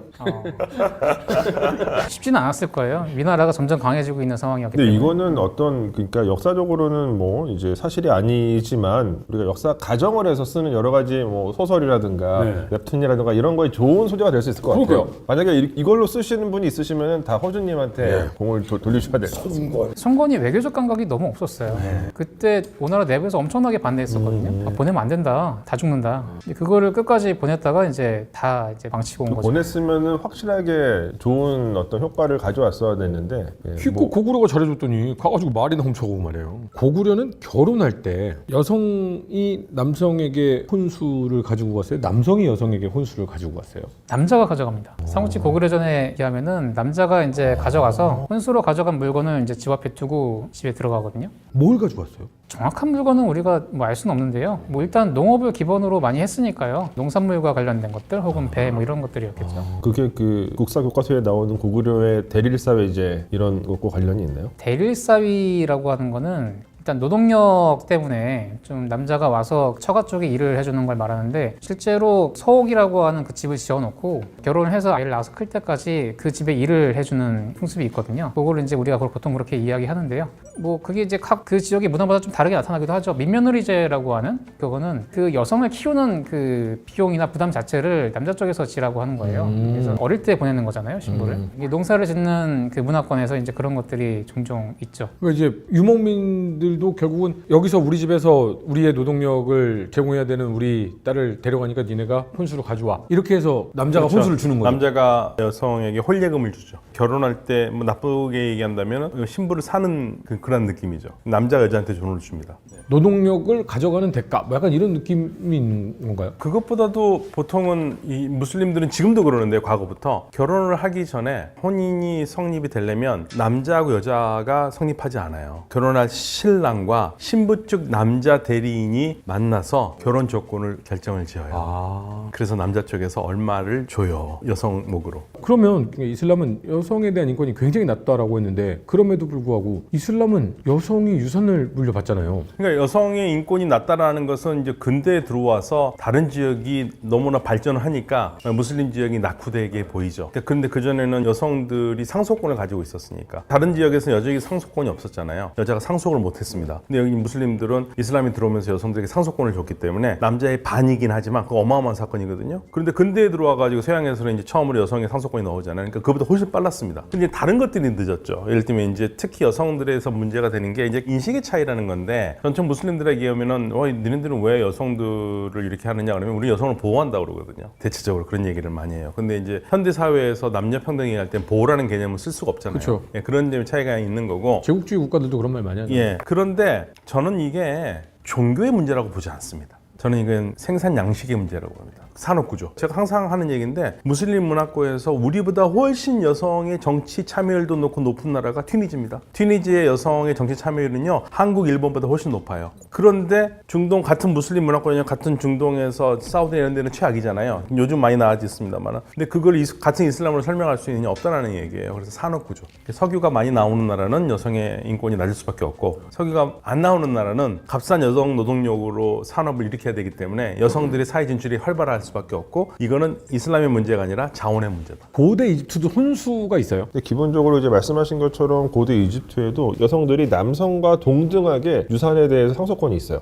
쉽지는 않았을 거예요. 위나라가 점점 강해지고 있는 상황이었기 근데 때문에. 이거는 어떤 그러니까 역사적으로는 뭐 이제 사실이 아니지만 우리가 역사 가정을 해서 쓰는 여러 가지 뭐 소설이라든가 네. 웹툰이라든가 이런 거에 좋은 소재가 될 수 있을 것 같아요. 그러게요. 만약에 이걸로 쓰시는 분이 있으시면 다 허준님한테 공을 돌리셔야 될 것 같습니다. 송건이 외교적 감각이 너무 없었어요. 그때 오나라 내부에서 엄청나게 반대했었거든요. 보내면 안 된다. 다 죽는다. 근데 그거를 끝까지 보냈다가 이제 다 이제 망치고 온 거죠. 보냈으면은 확실하게 좋은 어떤 효과를 가져왔어야 됐는데 꼭 고구려가 잘해줬더니 가가지고 말이나 훔쳐가고 말이에요. 고구려는 결혼할 때 여성이 남성에게 혼수를 가지고 갔어요? 남성이 여성에게 혼수를 가지고 갔어요? 남자가 가져갑니다. 삼국지 고구려전에 의하면은 남자가 이제 가져가서 혼수로 가져간 물건을 이제 집 앞에 두고 집에 들어가거든요. 뭘 가지고 왔어요? 정확한 물건은 우리가 뭐 알 수는 없는데요. 뭐 일단 농업을 기본으로 많이 했으니까요. 농산물과 관련된 것들 혹은 배 뭐 이런 것들이었겠죠. 그게 그 국사 교과서에 나오는 고구려의 대릴사회 이제 이런 것과 관련이 있나요? 대릴사위라고 하는 거는 일단 노동력 때문에 좀 남자가 와서 처가 쪽에 일을 해주는 걸 말하는데 실제로 서옥이라고 하는 그 집을 지어놓고 결혼을 해서 아이를 낳아서 클 때까지 그 집에 일을 해주는 풍습이 있거든요. 그거를 이제 우리가 그걸 보통 그렇게 이야기하는데요. 뭐 그게 이제 각 그 지역의 문화마다 좀 다르게 나타나기도 하죠. 민며느리제라고 하는 그거는 그 여성을 키우는 그 비용이나 부담 자체를 남자 쪽에서 지라고 하는 거예요. 그래서 어릴 때 보내는 거잖아요, 신부를. 이게 농사를 짓는 그 문화권에서 이제 그런 것들이 종종 있죠. 그러니까 이제 유목민들 무슬림들도 결국은 여기서 우리 집에서 우리의 노동력을 제공해야 되는 우리 딸을 데려가니까 니네가 혼수로 가져와. 이렇게 해서 남자가 그렇죠. 혼수를 주는 거죠. 남자가 여성에게 홀예금을 주죠. 결혼할 때 뭐 나쁘게 얘기한다면 신부를 사는 그런 느낌이죠. 남자가 여자한테 돈을 줍니다. 노동력을 가져가는 대가 뭐 약간 이런 느낌이 있는 건가요? 그것보다도 보통은 이 무슬림들은 지금도 그러는데 과거부터 결혼을 하기 전에 혼인이 성립이 되려면 남자하고 여자가 성립하지 않아요. 결혼할 신랑과 신부 측 남자 대리인이 만나서 결혼 조건을 결정을 지어요. 그래서 남자 쪽에서 얼마를 줘요. 여성 목으로. 그러면 이슬람은 여성에 대한 인권이 굉장히 낮다라고 했는데 그럼에도 불구하고 이슬람은 여성이 유산을 물려받잖아요. 그러니까 여성의 인권이 낮다라는 것은 이제 근대에 들어와서 다른 지역이 너무나 발전을 하니까 무슬림 지역이 낙후되게 보이죠. 그런데 그전에는 여성들이 상속권을 가지고 있었으니까 다른 지역에서는 여자에게 상속권이 없었잖아요. 여자가 상속을 못했습니다. 근데 여기 무슬림들은 이슬람이 들어오면서 여성들에게 상속권을 줬기 때문에 남자의 반이긴 하지만 그거 어마어마한 사건이거든요. 그런데 근대에 들어와가지고 서양에서는 이제 처음으로 여성의 상속권이 나오잖아요. 그러니까 그보다 훨씬 빨랐습니다. 근데 다른 것들이 늦었죠. 예를 들면 이제 특히 여성들에서 문제가 되는 게 이제 인식의 차이라는 건데 전통 무슬림들에게 얘기하면은 니네들은 왜 여성들을 이렇게 하느냐 그러면 우리 여성을 보호한다 그러거든요. 대체적으로 그런 얘기를 많이 해요. 근데 이제 현대 사회에서 남녀 평등 얘기할 땐 보호라는 개념을 쓸 수가 없잖아요. 그쵸. 예, 그런 점 차이가 있는 거고. 제국주의 국가들도 그런 말 많이 하죠. 예. 그런데 저는 이게 종교의 문제라고 보지 않습니다. 저는 이건 생산 양식의 문제라고 봅니다. 산업구조. 제가 항상 하는 얘기인데 무슬림 문화권에서 우리보다 훨씬 여성의 정치 참여율도 높고 높은 나라가 튀니지입니다. 튀니지의 여성의 정치 참여율은요 한국, 일본보다 훨씬 높아요. 그런데 중동 같은 무슬림 문화권이요 같은 중동에서 사우디 이런 데는 최악이잖아요. 요즘 많이 나아졌습니다만 근데 그걸 같은 이슬람으로 설명할 수 있느냐 없다라는 얘기예요. 그래서 산업구조. 석유가 많이 나오는 나라는 여성의 인권이 낮을 수밖에 없고 석유가 안 나오는 나라는 값싼 여성 노동력으로 산업을 일으켜야 되기 때문에 여성들의 사회 진출이 활발할 수밖에 없고 이거는 이슬람의 문제가 아니라 자원의 문제다. 고대 이집트도 혼수가 있어요. 근데 기본적으로 이제 말씀하신 것처럼 고대 이집트에도 여성들이 남성과 동등하게 유산에 대해서 상속권이 있어요.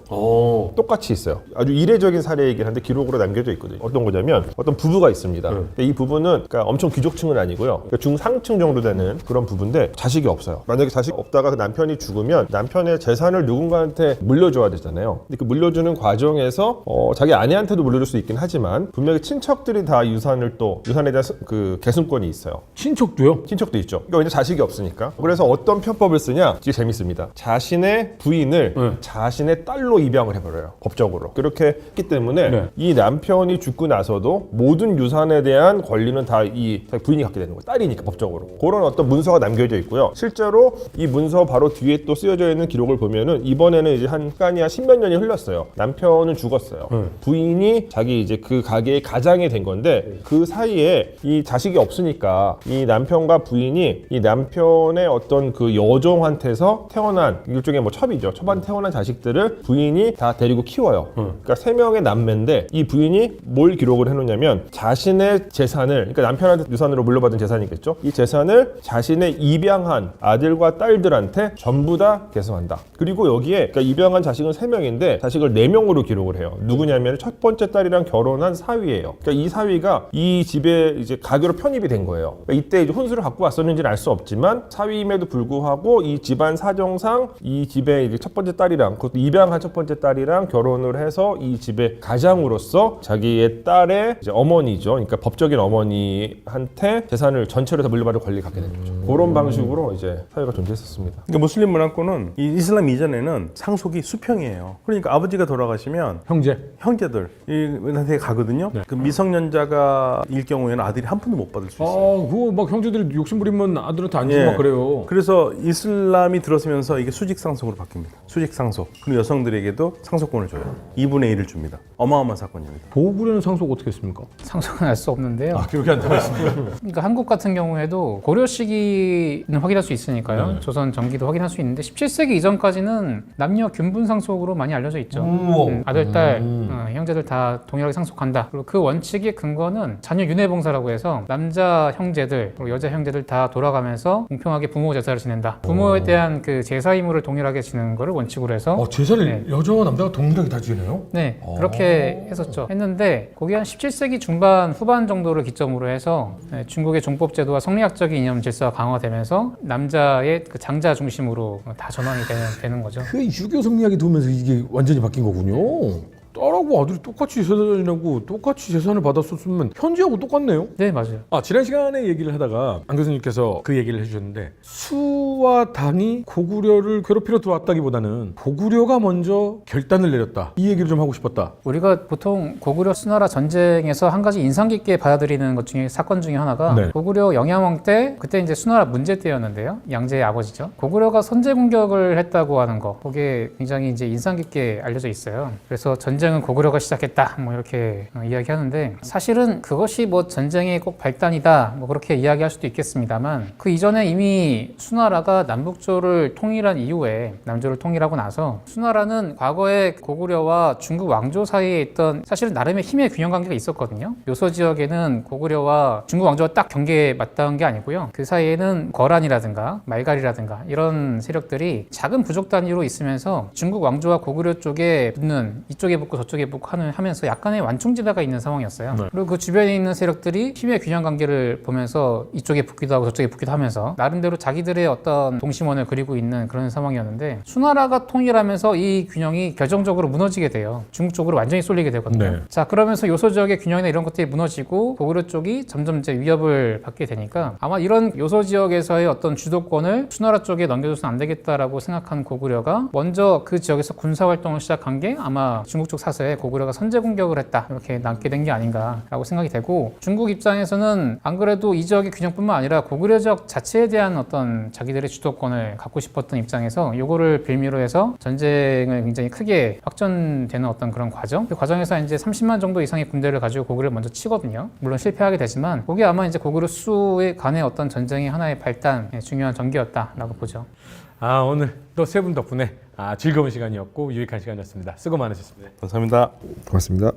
똑같이 있어요. 아주 이례적인 사례이긴 한데 기록으로 남겨져 있거든요. 어떤 거냐면 어떤 부부가 있습니다. 근데 이 부부는 그러니까 엄청 귀족층은 아니고요. 그러니까 중상층 정도 되는 그런 부부인데 자식이 없어요. 만약에 자식 없다가 그 남편이 죽으면 남편의 재산을 누군가한테 물려줘야 되잖아요. 근데 그 물려주는 과정에서 자기 아내한테도 물려줄 수 있긴 하지만 분명히 친척들이 다 유산에 대한 그 계승권이 있어요. 친척도요? 친척도 있죠. 그러니까 이제 자식이 없으니까. 그래서 어떤 편법을 쓰냐? 되게 재밌습니다. 자신의 부인을 자신의 딸로 입양을 해버려요. 법적으로. 그렇게 했기 때문에 이 남편이 죽고 나서도 모든 유산에 대한 권리는 다 이 부인이 갖게 되는 거예요. 딸이니까 법적으로. 그런 어떤 문서가 남겨져 있고요. 실제로 이 문서 바로 뒤에 또 쓰여져 있는 기록을 보면은 이번에는 이제 한 시간이 한 10몇 년이 흘렀어요. 남편은 죽었어요. 부인이 자기 이제 그 가게의 가장이 된 건데 그 사이에 이 자식이 없으니까 이 남편과 부인이 이 남편의 어떤 그 여종한테서 태어난 일종의 뭐 첩이죠. 첩한테 태어난 자식들을 부인이 다 데리고 키워요. 그러니까 3명의 남매인데 이 부인이 뭘 기록을 해놓냐면 자신의 재산을 그러니까 남편한테 유산으로 물려받은 재산이겠죠. 이 재산을 자신의 입양한 아들과 딸들한테 전부 다 계승한다. 그리고 여기에 그러니까 입양한 자식은 3명인데 자식을 4명으로 기록을 해요. 누구냐면 첫 번째 딸이랑 결혼한 사위예요. 그러니까 이 사위가 이 집에 이제 가교로 편입이 된 거예요. 그러니까 이때 이제 혼수를 갖고 왔었는지는 알 수 없지만 사위임에도 불구하고 이 집안 사정상 이 집에 이제 첫 번째 딸이랑 그것도 입양한 첫 번째 딸이랑 결혼을 해서 이 집의 가장으로서 자기의 딸의 이제 어머니죠. 그러니까 법적인 어머니한테 재산을 전체로 다 물려받을 권리를 갖게 되는 거죠. 그런 방식으로 이제 사회가 존재했었습니다. 그러니까 무슬림 문화권은 이 이슬람 이전에는 상속이 수평이에요. 그러니까 아버지가 돌아가시면 형제들 이한테 가거든요. 그 미성년자가 일 경우에는 아들이 한 푼도 못 받을 수 있어요. 그거 막 형제들이 욕심 부리면 아들한테 안 주고 막 그래요. 그래서 이슬람이 들어서면서 이게 수직 상속으로 바뀝니다. 수직 상속. 그리고 여성들에게도 상속권을 줘요. 2분의 1을 줍니다. 어마어마한 사건입니다. 보호구려는 상속 어떻게 했습니까? 상속은 알 수 없는데요. 기록이 안 되고 있습니다. 그러니까 한국 같은 경우에도 고려 시기는 확인할 수 있으니까요. 조선 전기도 확인할 수 있는데 17세기 이전까지는 남녀 균분 상속으로 많이 알려져 있죠. 아들, 딸, 형제들 다 동일하게 상속하는 간다. 그리고 그 원칙의 근거는 자녀 윤회봉사라고 해서 남자 형제들 그리고 여자 형제들 다 돌아가면서 공평하게 부모 제사를 지낸다. 부모에 대한 그 제사 의무를 동일하게 지는 거를 원칙으로 해서 제사를 네. 여자와 남자가 동일하게 다 지내요? 네, 그렇게 했었죠. 했는데 거기 한 17세기 중반 후반 정도를 기점으로 해서 중국의 종법제도와 성리학적인 이념 질서가 강화되면서 남자의 그 장자 중심으로 다 전환이 되는 거죠. 그 유교 성리학이 들어오면서 이게 완전히 바뀐 거군요. 딸하고 아들이 똑같이 제사를 지내고 똑같이 재산을 받았었으면 현지하고 똑같네요. 네, 맞아요. 지난 시간에 얘기를 하다가 안 교수님께서 그 얘기를 해주셨는데 수와 단이 고구려를 괴롭히러 들어왔다기보다는 고구려가 먼저 결단을 내렸다. 이 얘기를 좀 하고 싶었다. 우리가 보통 고구려 수나라 전쟁에서 한 가지 인상 깊게 받아들이는 것 중에 사건 중에 하나가 네. 고구려 영양왕 때 그때 이제 수나라 문제 때였는데요. 양제의 아버지죠. 고구려가 선제 공격을 했다고 하는 거. 그게 굉장히 이제 인상 깊게 알려져 있어요. 그래서 전쟁은 고구려가 시작했다. 뭐 이렇게 이야기하는데 사실은 그것이 뭐 전쟁의 꼭 발단이다. 뭐 그렇게 이야기할 수도 있겠습니다만 그 이전에 이미 수나라가 남북조를 통일한 이후에 남조를 통일하고 나서 수나라는 과거에 고구려와 중국 왕조 사이에 있던 사실은 나름의 힘의 균형 관계가 있었거든요. 요소 지역에는 고구려와 중국 왕조가 딱 경계에 맞닿은 게 아니고요. 그 사이에는 거란이라든가 말갈이라든가 이런 세력들이 작은 부족 단위로 있으면서 중국 왕조와 고구려 쪽에 붙는 이쪽에 붙고 저쪽에 붙고 하면서 약간의 완충지대가 있는 상황이었어요. 네. 그리고 그 주변에 있는 세력들이 힘의 균형 관계를 보면서 이쪽에 붙기도 하고 저쪽에 붙기도 하면서 나름대로 자기들의 어떤 동심원을 그리고 있는 그런 상황이었는데 수나라가 통일하면서 이 균형이 결정적으로 무너지게 돼요. 중국 쪽으로 완전히 쏠리게 되거든요. 네. 자, 그러면서 요소 지역의 균형이나 이런 것들이 무너지고 고구려 쪽이 점점 이제 위협을 받게 되니까 아마 이런 요소 지역에서의 어떤 주도권을 수나라 쪽에 넘겨줘서는 안 되겠다라고 생각한 고구려가 먼저 그 지역에서 군사 활동을 시작한 게 아마 중국 쪽 사서에 고구려가 선제 공격을 했다 이렇게 남게 된 게 아닌가라고 생각이 되고 중국 입장에서는 안 그래도 이 지역의 균형뿐만 아니라 고구려 지역 자체에 대한 어떤 자기들의 주도권을 갖고 싶었던 입장에서 이거를 빌미로 해서 전쟁을 굉장히 크게 확전되는 어떤 그런 과정 그 과정에서 이제 30만 정도 이상의 군대를 가지고 고구려를 먼저 치거든요. 물론 실패하게 되지만 그게 아마 이제 고구려 수에 간의 어떤 전쟁의 하나의 발단 중요한 전개였다라고 보죠. 오늘 또 세 분 덕분에 즐거운 시간이었고 유익한 시간이었습니다. 수고 많으셨습니다. 감사합니다. 고맙습니다.